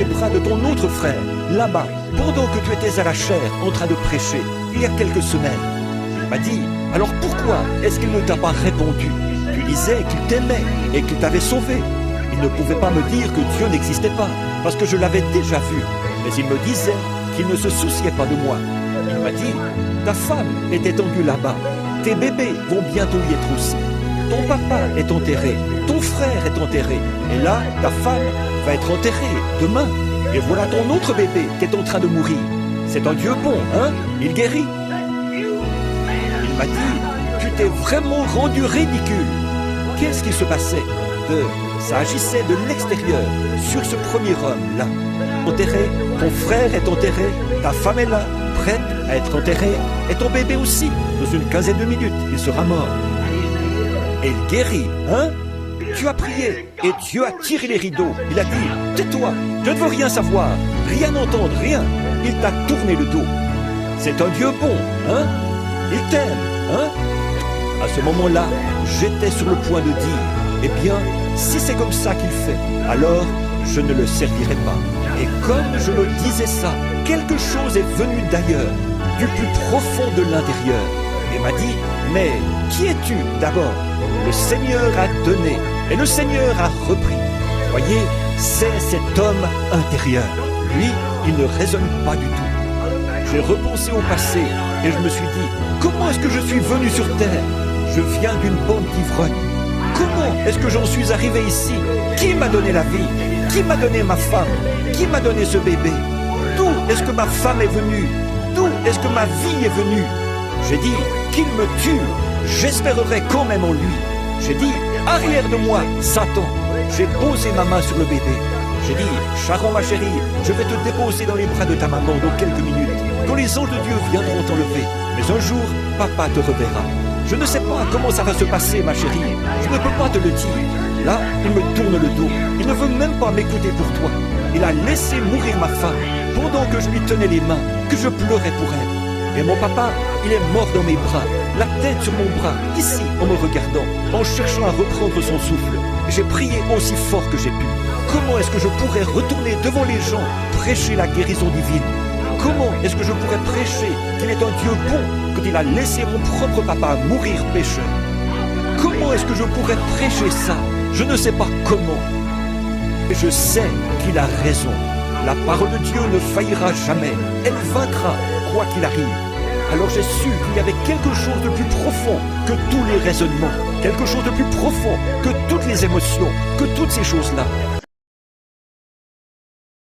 les bras de ton autre frère, là-bas, pendant que tu étais à la chaire en train de prêcher, il y a quelques semaines. Il m'a dit, alors pourquoi est-ce qu'il ne t'a pas répondu? Tu disais qu'il t'aimait et qu'il t'avait sauvé. Il ne pouvait pas me dire que Dieu n'existait pas, parce que je l'avais déjà vu. Mais il me disait qu'il ne se souciait pas de moi. Il m'a dit, ta femme est étendue là-bas. Tes bébés vont bientôt y être aussi. Ton papa est enterré, ton frère est enterré. Et là, ta femme va être enterrée demain. Et voilà ton autre bébé qui est en train de mourir. C'est un Dieu bon, hein? Il guérit. Il m'a dit, tu t'es vraiment rendu ridicule. Qu'est-ce qui se passait? Ça agissait de l'extérieur, sur ce premier homme-là. Enterré, ton frère est enterré, ta femme est là, prête à être enterrée, et ton bébé aussi. Dans une quinzaine de minutes, il sera mort. Et il guérit, hein? Tu as prié, et Dieu a tiré les rideaux. Il a dit, tais-toi, je ne veux rien savoir, rien entendre, rien. Il t'a tourné le dos. C'est un Dieu bon, hein? Il t'aime, hein? À ce moment-là, j'étais sur le point de dire, eh bien, si c'est comme ça qu'il fait, alors je ne le servirai pas. Et comme je me disais ça, quelque chose est venu d'ailleurs, du plus profond de l'intérieur, et m'a dit, mais qui es-tu d'abord? Le Seigneur a donné, et le Seigneur a repris. Voyez, c'est cet homme intérieur. Lui, il ne raisonne pas du tout. J'ai repensé au passé, et je me suis dit, comment est-ce que je suis venu sur terre? Je viens d'une bande d'ivrognes. Comment est-ce que j'en suis arrivé ici? Qui m'a donné la vie? Qui m'a donné ma femme? Qui m'a donné ce bébé? D'où est-ce que ma femme est venue? D'où est-ce que ma vie est venue? J'ai dit, qu'il me tue, j'espérerai quand même en lui. J'ai dit, arrière de moi, Satan. J'ai posé ma main sur le bébé. J'ai dit, Sharon ma chérie, je vais te déposer dans les bras de ta maman dans quelques minutes, quand les anges de Dieu viendront t'enlever. Mais un jour, papa te reverra. Je ne sais pas comment ça va se passer, ma chérie. Je ne peux pas te le dire. Là, il me tourne le dos. Il ne veut même pas m'écouter pour toi. Il a laissé mourir ma femme pendant que je lui tenais les mains, que je pleurais pour elle. Et mon papa, il est mort dans mes bras, la tête sur mon bras, ici, en me regardant, en cherchant à reprendre son souffle. J'ai prié aussi fort que j'ai pu. Comment est-ce que je pourrais retourner devant les gens, prêcher la guérison divine? Comment est-ce que je pourrais prêcher qu'il est un Dieu bon quand il a laissé mon propre papa mourir pécheur? Comment est-ce que je pourrais prêcher ça? Je ne sais pas comment. Et je sais qu'il a raison. La parole de Dieu ne faillira jamais. Elle vaincra, quoi qu'il arrive. Alors j'ai su qu'il y avait quelque chose de plus profond que tous les raisonnements, quelque chose de plus profond que toutes les émotions, que toutes ces choses-là.